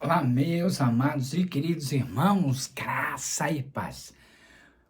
Olá, meus amados e queridos irmãos, graça e paz.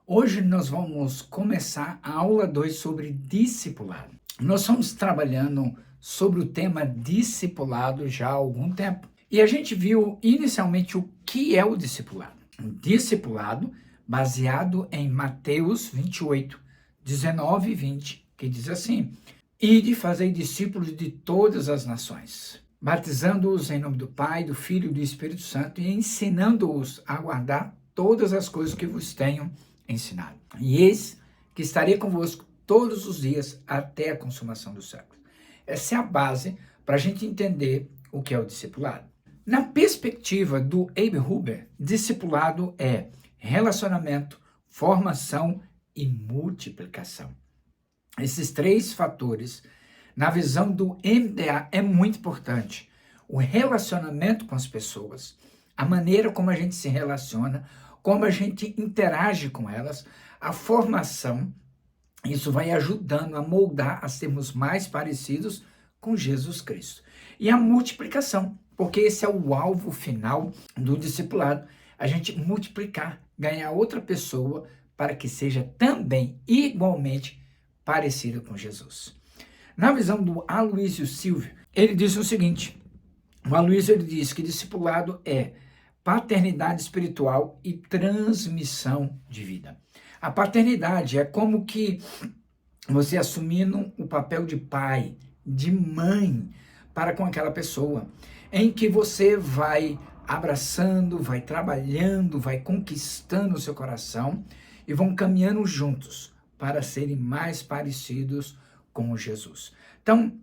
Hoje nós vamos começar a aula 2 sobre discipulado. Nós estamos trabalhando sobre o tema discipulado já há algum tempo. E a gente viu inicialmente o que é o discipulado. O discipulado, baseado em Mateus 28, 19 e 20, que diz assim: Ide fazer discípulos de todas as nações, batizando-os em nome do Pai, do Filho e do Espírito Santo e ensinando-os a guardar todas as coisas que vos tenho ensinado. E eis que estarei convosco todos os dias até a consumação do século. Essa é a base para a gente entender o que é o discipulado. Na perspectiva do Abe Huber, discipulado é relacionamento, formação e multiplicação. Esses três fatores, na visão do MDA, é muito importante. O relacionamento com as pessoas, a maneira como a gente se relaciona, como a gente interage com elas, a formação, isso vai ajudando a moldar, a sermos mais parecidos com Jesus Cristo. E a multiplicação, porque esse é o alvo final do discipulado, a gente multiplicar, ganhar outra pessoa para que seja também igualmente parecida com Jesus. Na visão do Aloysio Silvio, ele diz o seguinte: o Aloysio ele diz que discipulado é paternidade espiritual e transmissão de vida. A paternidade é como que você assumindo o papel de pai, de mãe para com aquela pessoa, em que você vai abraçando, vai trabalhando, vai conquistando o seu coração e vão caminhando juntos para serem mais parecidos com Jesus. Então,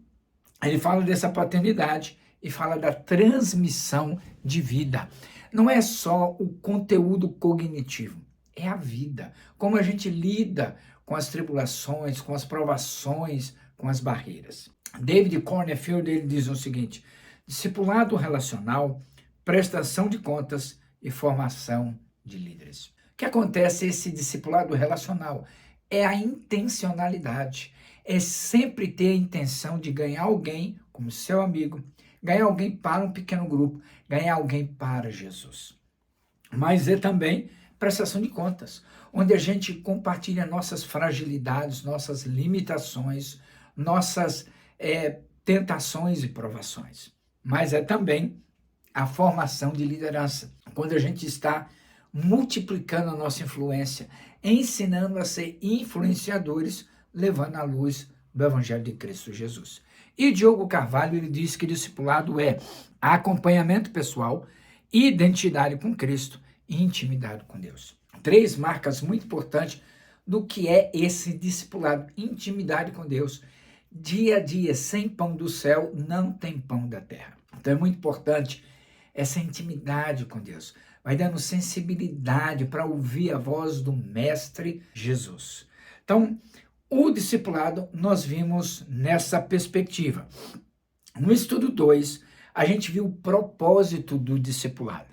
ele fala dessa paternidade e fala da transmissão de vida. Não é só o conteúdo cognitivo, é a vida. Como a gente lida com as tribulações, com as provações, com as barreiras. David Cornfield ele diz o seguinte: discipulado relacional, prestação de contas e formação de líderes. O que acontece esse discipulado relacional? É a intencionalidade. É sempre ter a intenção de ganhar alguém como seu amigo, ganhar alguém para um pequeno grupo, ganhar alguém para Jesus. Mas é também prestação de contas, onde a gente compartilha nossas fragilidades, nossas limitações, nossas tentações e provações. Mas é também a formação de liderança, quando a gente está multiplicando a nossa influência, ensinando a ser influenciadores, levando a luz do Evangelho de Cristo Jesus. E Diogo Carvalho ele diz que discipulado é acompanhamento pessoal, identidade com Cristo e intimidade com Deus. Três marcas muito importantes do que é esse discipulado: intimidade com Deus. Dia a dia, sem pão do céu, não tem pão da terra. Então é muito importante essa intimidade com Deus. Vai dando sensibilidade para ouvir a voz do Mestre Jesus. Então, o discipulado nós vimos nessa perspectiva. No estudo 2, a gente viu o propósito do discipulado.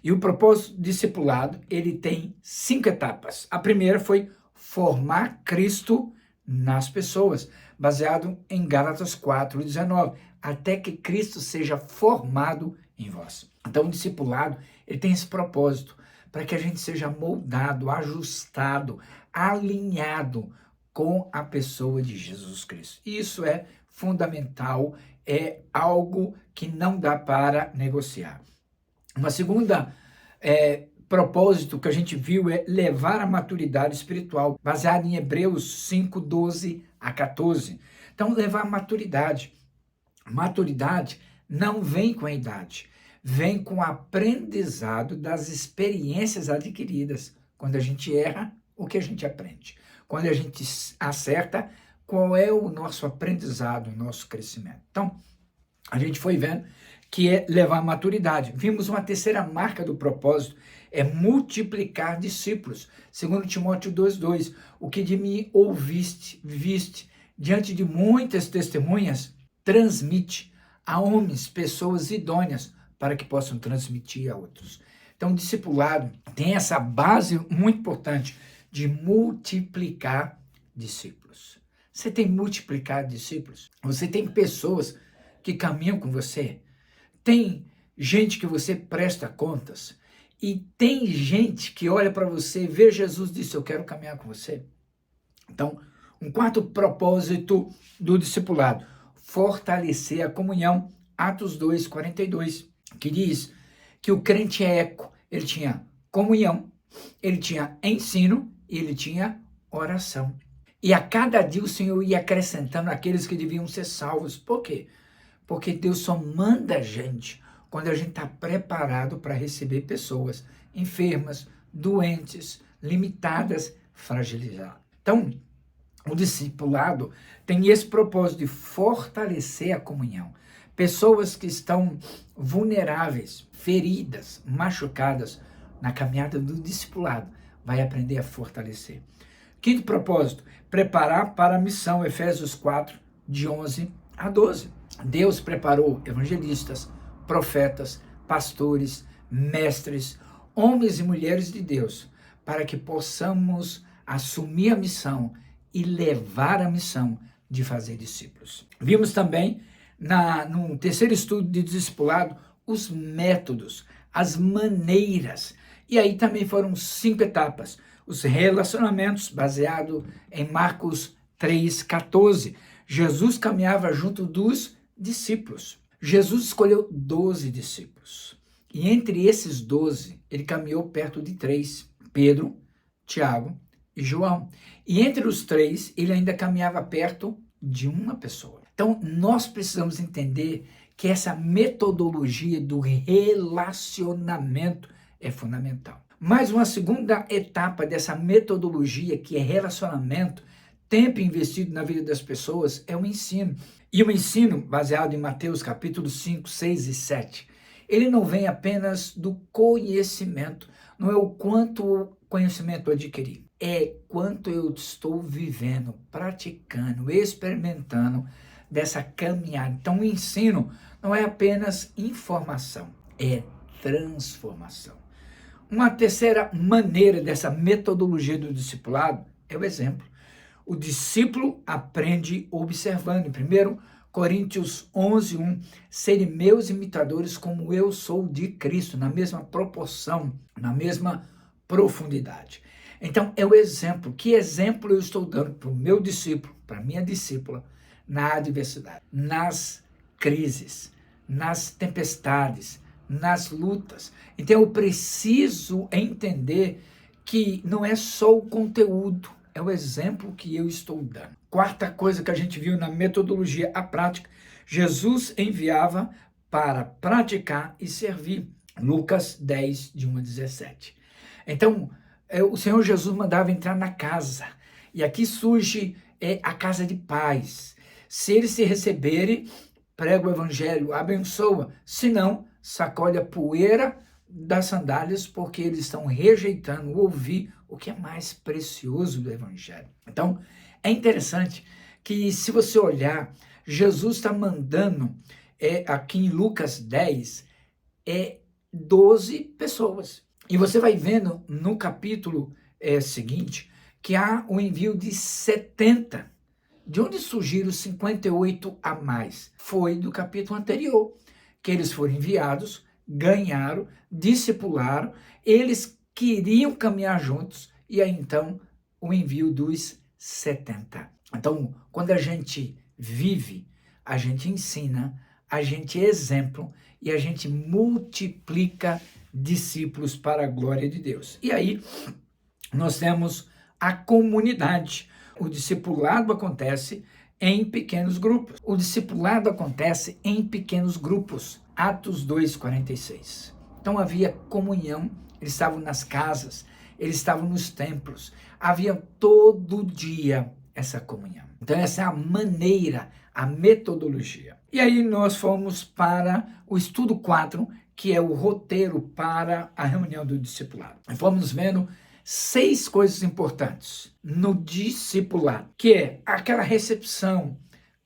E o propósito do discipulado, ele tem 5 etapas. A primeira foi formar Cristo nas pessoas, baseado em Gálatas 4:19, até que Cristo seja formado em vós. Então, o discipulado, ele tem esse propósito, para que a gente seja moldado, ajustado, alinhado com a pessoa de Jesus Cristo. Isso é fundamental, é algo que não dá para negociar. Uma segunda propósito que a gente viu é levar a maturidade espiritual, baseado em Hebreus 5:12 a 14. Então, levar a maturidade. Maturidade não vem com a idade, vem com o aprendizado das experiências adquiridas. Quando a gente erra, o que a gente aprende? Quando a gente acerta, qual é o nosso aprendizado, o nosso crescimento? Então, a gente foi vendo que é levar a maturidade. Vimos uma terceira marca do propósito, é multiplicar discípulos. Segundo Timóteo 2:2, o que de mim ouviste, viste, diante de muitas testemunhas, transmite a homens, pessoas idôneas, para que possam transmitir a outros. Então, o discipulado tem essa base muito importante de multiplicar discípulos. Você tem multiplicado discípulos? Você tem pessoas que caminham com você? Tem gente que você presta contas, e tem gente que olha para você, vê Jesus e diz, eu quero caminhar com você. Então, um quarto propósito do discipulado, fortalecer a comunhão, Atos 2:42, que diz que o crente é eco, ele tinha comunhão, ele tinha ensino e ele tinha oração. E a cada dia o Senhor ia acrescentando aqueles que deviam ser salvos. Por quê? Porque Deus só manda a gente quando a gente está preparado para receber pessoas enfermas, doentes, limitadas, fragilizadas. Então, o discipulado tem esse propósito de fortalecer a comunhão. Pessoas que estão vulneráveis, feridas, machucadas, na caminhada do discipulado, vai aprender a fortalecer. Quinto propósito, preparar para a missão, Efésios 4, de 11 a 12. Deus preparou evangelistas, profetas, pastores, mestres, homens e mulheres de Deus, para que possamos assumir a missão e levar a missão de fazer discípulos. Vimos também, no terceiro estudo de discipulado, os métodos, as maneiras. E aí também foram 5 etapas. Os relacionamentos, baseado em Marcos 3:14. Jesus caminhava junto dos discípulos. Jesus escolheu 12 discípulos. E entre esses 12, ele caminhou perto de 3, Pedro, Tiago e João. E entre os 3, ele ainda caminhava perto de uma pessoa. Então, nós precisamos entender que essa metodologia do relacionamento é fundamental. Mas uma segunda etapa dessa metodologia, que é relacionamento, tempo investido na vida das pessoas, é o ensino. E o ensino, baseado em Mateus capítulo 5, 6 e 7, ele não vem apenas do conhecimento, não é o quanto conhecimento eu adquiri, é quanto eu estou vivendo, praticando, experimentando dessa caminhada. Então o ensino não é apenas informação, é transformação. Uma terceira maneira dessa metodologia do discipulado é o exemplo. O discípulo aprende observando. Em 1 Coríntios 11:1, serem meus imitadores como eu sou de Cristo, na mesma proporção, na mesma profundidade. Então, é o exemplo. Que exemplo eu estou dando para o meu discípulo, para a minha discípula, na adversidade, nas crises, nas tempestades, nas lutas. Então, eu preciso entender que não é só o conteúdo, é o exemplo que eu estou dando. Quarta coisa que a gente viu na metodologia, a prática. Jesus enviava para praticar e servir. Lucas 10, de 1 a 17. Então, o Senhor Jesus mandava entrar na casa. E aqui surge a casa de paz. Se eles se receberem, prega o evangelho, abençoa. Se não, sacode a poeira das sandálias, porque eles estão rejeitando ouvir o que é mais precioso do evangelho. Então, é interessante que, se você olhar, Jesus está mandando, aqui em Lucas 10, 12 pessoas. E você vai vendo no capítulo seguinte, que há o envio de 70. De onde surgiram os 58 a mais? Foi do capítulo anterior, que eles foram enviados, ganharam, discipularam, eles queriam caminhar juntos, e aí então o envio dos 70. Então, quando a gente vive, a gente ensina, a gente é exemplo e a gente multiplica discípulos para a glória de Deus. E aí nós temos a comunidade. O discipulado acontece em pequenos grupos. O discipulado acontece em pequenos grupos. Atos 2:46. Então havia comunhão, eles estavam nas casas, eles estavam nos templos. Havia todo dia essa comunhão. Então essa é a maneira, a metodologia. E aí nós fomos para o estudo 4, que é o roteiro para a reunião do discipulado. E fomos vendo 6 coisas importantes no discipulado, que é aquela recepção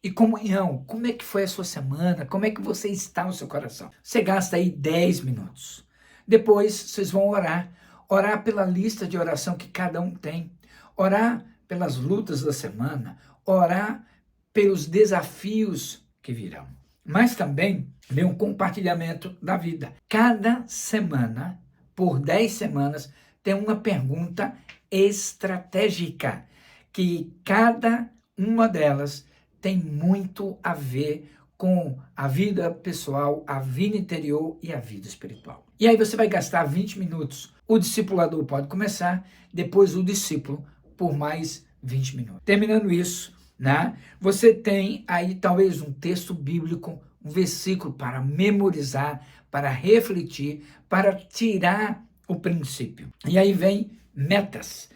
e comunhão. Como é que foi a sua semana? Como é que você está no seu coração? Você gasta aí 10 minutos. Depois vocês vão orar. Orar pela lista de oração que cada um tem. Orar pelas lutas da semana. Orar pelos desafios que virão. Mas também vem um compartilhamento da vida. Cada semana, por 10 semanas, tem uma pergunta estratégica, que cada uma delas tem muito a ver com a vida pessoal, a vida interior e a vida espiritual. E aí você vai gastar 20 minutos. O discipulador pode começar, depois o discípulo por mais 20 minutos. Terminando isso, né, você tem aí talvez um texto bíblico, um versículo para memorizar, para refletir, para tirar o princípio. E aí vem metas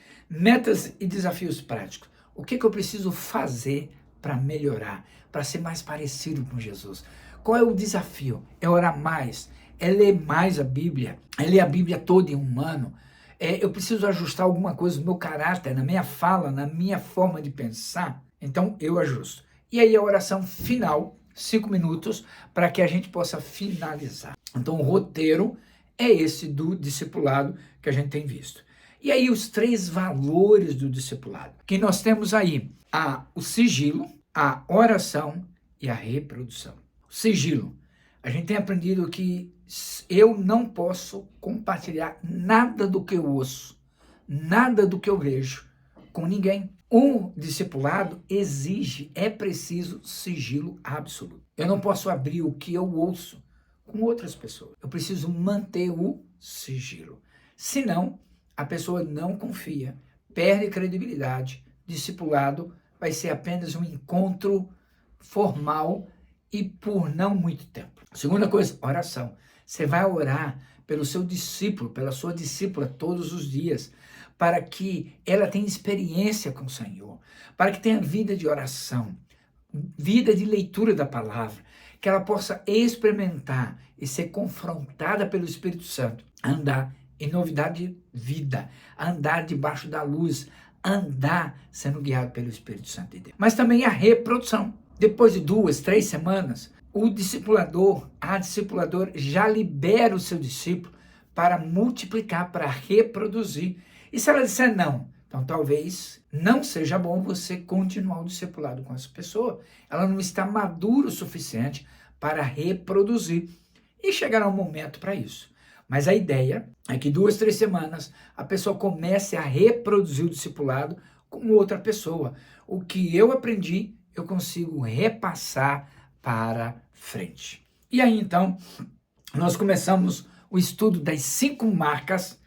e desafios práticos. O que eu preciso fazer para melhorar, para ser mais parecido com Jesus? Qual é o desafio? É orar mais, é ler mais a Bíblia, é ler a Bíblia toda em um ano. Eu preciso ajustar alguma coisa no meu caráter, na minha fala, na minha forma de pensar. Então eu ajusto. E aí a oração final, 5 minutos, para que a gente possa finalizar. Então o roteiro é esse do discipulado que a gente tem visto. E aí os 3 valores do discipulado, que nós temos aí, o sigilo, a oração e a reprodução. O sigilo, a gente tem aprendido que eu não posso compartilhar nada do que eu ouço, nada do que eu vejo com ninguém. Um discipulado exige, é preciso sigilo absoluto. Eu não posso abrir o que eu ouço com outras pessoas. Eu preciso manter o sigilo. Senão, a pessoa não confia, perde credibilidade. Discipulado vai ser apenas um encontro formal e por não muito tempo. Segunda coisa, oração. Você vai orar pelo seu discípulo, pela sua discípula todos os dias, para que ela tenha experiência com o Senhor, para que tenha vida de oração, vida de leitura da palavra, que ela possa experimentar e ser confrontada pelo Espírito Santo, andar em novidade de vida, andar debaixo da luz, andar sendo guiado pelo Espírito Santo de Deus. Mas também a reprodução. Depois de 2, 3 semanas, o discipulador, a discipuladora já libera o seu discípulo para multiplicar, para reproduzir. E se ela disser não, então talvez não seja bom você continuar o discipulado com essa pessoa. Ela não está madura o suficiente para reproduzir. E chegará um momento para isso. Mas a ideia é que 2, 3 semanas a pessoa comece a reproduzir o discipulado com outra pessoa. O que eu aprendi, eu consigo repassar para frente. E aí então, nós começamos o estudo das 5 marcas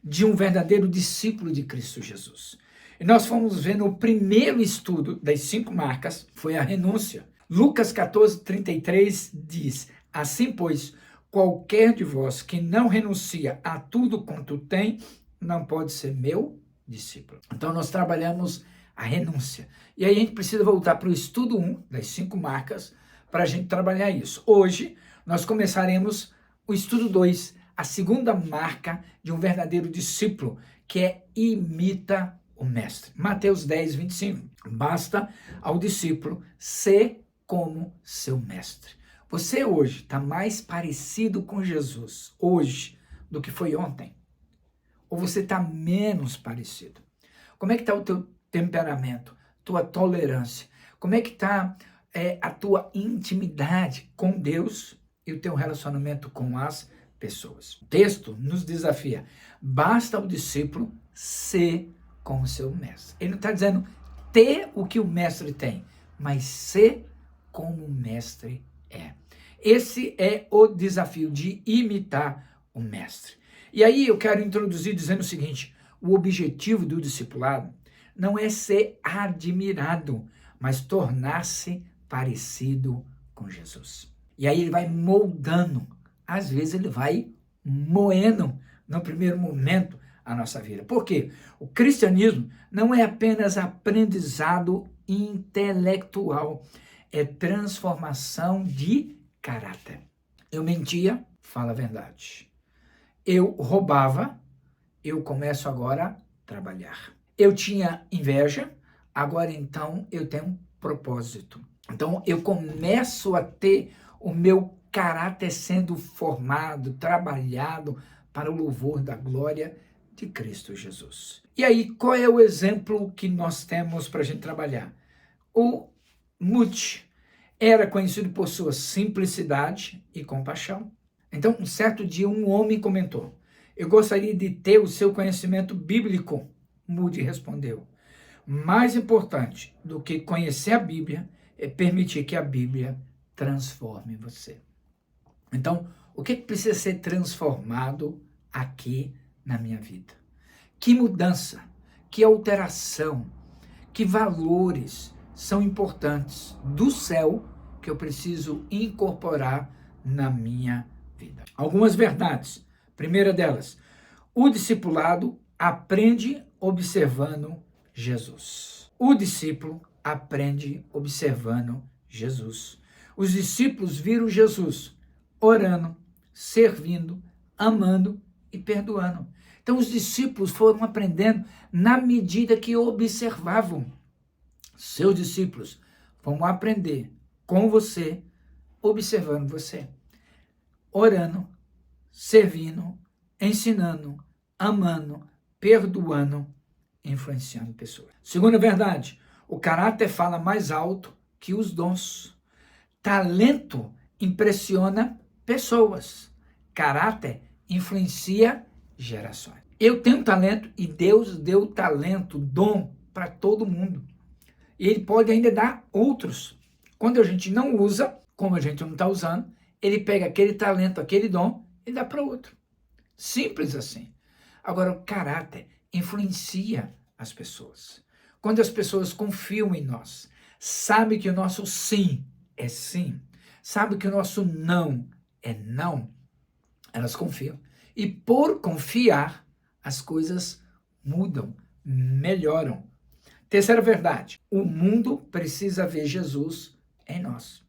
de um verdadeiro discípulo de Cristo Jesus. E nós fomos ver no primeiro estudo das 5 marcas, foi a renúncia. Lucas 14, 33 diz: assim, pois, qualquer de vós que não renuncia a tudo quanto tem, não pode ser meu discípulo. Então nós trabalhamos a renúncia. E aí a gente precisa voltar para o estudo 1 das 5 marcas para a gente trabalhar isso. Hoje nós começaremos o estudo 2, a segunda marca de um verdadeiro discípulo, que é imita o mestre. Mateus 10, 25. Basta ao discípulo ser como seu mestre. Você hoje está mais parecido com Jesus, hoje, do que foi ontem? Ou você está menos parecido? Como é que está o teu temperamento, tua tolerância? Como é que está a tua intimidade com Deus e o teu relacionamento com as pessoas? O texto nos desafia. Basta ao discípulo ser como seu mestre. Ele não está dizendo ter o que o mestre tem, mas ser como o mestre é. Esse é o desafio de imitar o mestre. E aí eu quero introduzir dizendo o seguinte: o objetivo do discipulado não é ser admirado, mas tornar-se parecido com Jesus. E aí ele vai moldando, às vezes ele vai moendo no primeiro momento a nossa vida. Por quê? O cristianismo não é apenas aprendizado intelectual, é transformação de caráter. Eu mentia, fala a verdade. Eu roubava, eu começo agora a trabalhar. Eu tinha inveja, agora então eu tenho um propósito. Então eu começo a ter o meu caráter sendo formado, trabalhado para o louvor da glória de Cristo Jesus. E aí, qual é o exemplo que nós temos para a gente trabalhar? O Muth Era conhecido por sua simplicidade e compaixão. Então, um certo dia, um homem comentou: eu gostaria de ter o seu conhecimento bíblico. Moody respondeu: mais importante do que conhecer a Bíblia é permitir que a Bíblia transforme você. Então, o que precisa ser transformado aqui na minha vida? Que mudança, que alteração, que valores são importantes do céu que eu preciso incorporar na minha vida? Algumas verdades. Primeira delas, o discipulado aprende observando Jesus. O discípulo aprende observando Jesus. Os discípulos viram Jesus orando, servindo, amando e perdoando. Então os discípulos foram aprendendo na medida que observavam. Seus discípulos vão aprender com você, observando você, orando, servindo, ensinando, amando, perdoando, influenciando pessoas. Segunda verdade, o caráter fala mais alto que os dons. Talento impressiona pessoas. Caráter influencia gerações. Eu tenho talento e Deus deu talento, dom para todo mundo. E Ele pode ainda dar outros. Quando a gente não usa, como a gente não está usando, Ele pega aquele talento, aquele dom e dá para outro. Simples assim. Agora, o caráter influencia as pessoas. Quando as pessoas confiam em nós, sabem que o nosso sim é sim, sabem que o nosso não é não, elas confiam. E por confiar, as coisas mudam, melhoram. Terceira verdade, o mundo precisa ver Jesus em nós.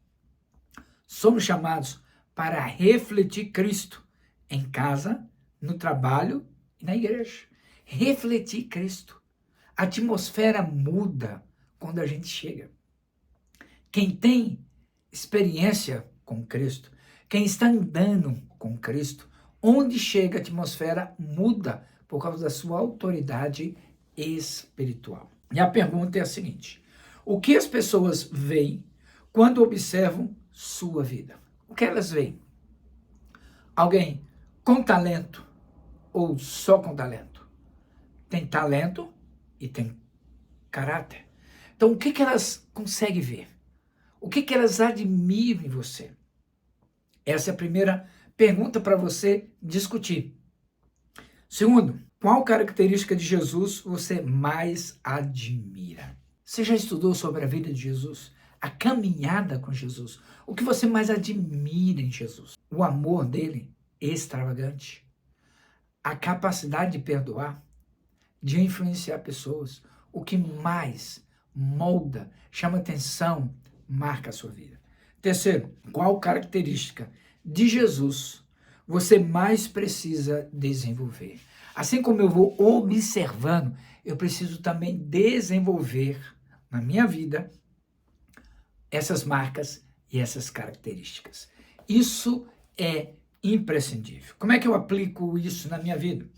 Somos chamados para refletir Cristo em casa, no trabalho e na igreja. Refletir Cristo. A atmosfera muda quando a gente chega. Quem tem experiência com Cristo, quem está andando com Cristo, onde chega a atmosfera muda por causa da sua autoridade espiritual. E a pergunta é a seguinte: o que as pessoas veem quando observam sua vida? O que elas veem? Alguém com talento ou só com talento? Tem talento e tem caráter. Então, o que elas conseguem ver? O que elas admiram em você? Essa é a primeira pergunta para você discutir. Segundo, qual característica de Jesus você mais admira? Você já estudou sobre a vida de Jesus? A caminhada com Jesus? O que você mais admira em Jesus? O amor dele extravagante? A capacidade de perdoar? De influenciar pessoas? O que mais molda, chama atenção, marca a sua vida? Terceiro, qual característica de Jesus você mais precisa desenvolver? Assim como eu vou observando, eu preciso também desenvolver na minha vida essas marcas e essas características. Isso é imprescindível. Como é que eu aplico isso na minha vida?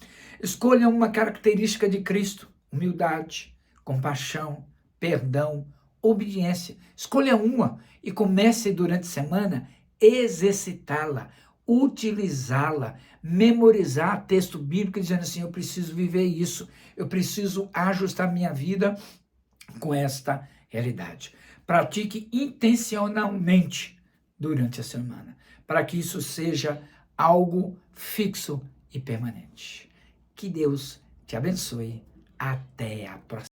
Escolha uma característica de Cristo: humildade, compaixão, perdão, obediência. Escolha uma e comece durante a semana exercitá-la, utilizá-la, memorizar texto bíblico dizendo assim: eu preciso viver isso, eu preciso ajustar minha vida com esta realidade. Pratique intencionalmente durante a semana, para que isso seja algo fixo e permanente. Que Deus te abençoe. Até a próxima.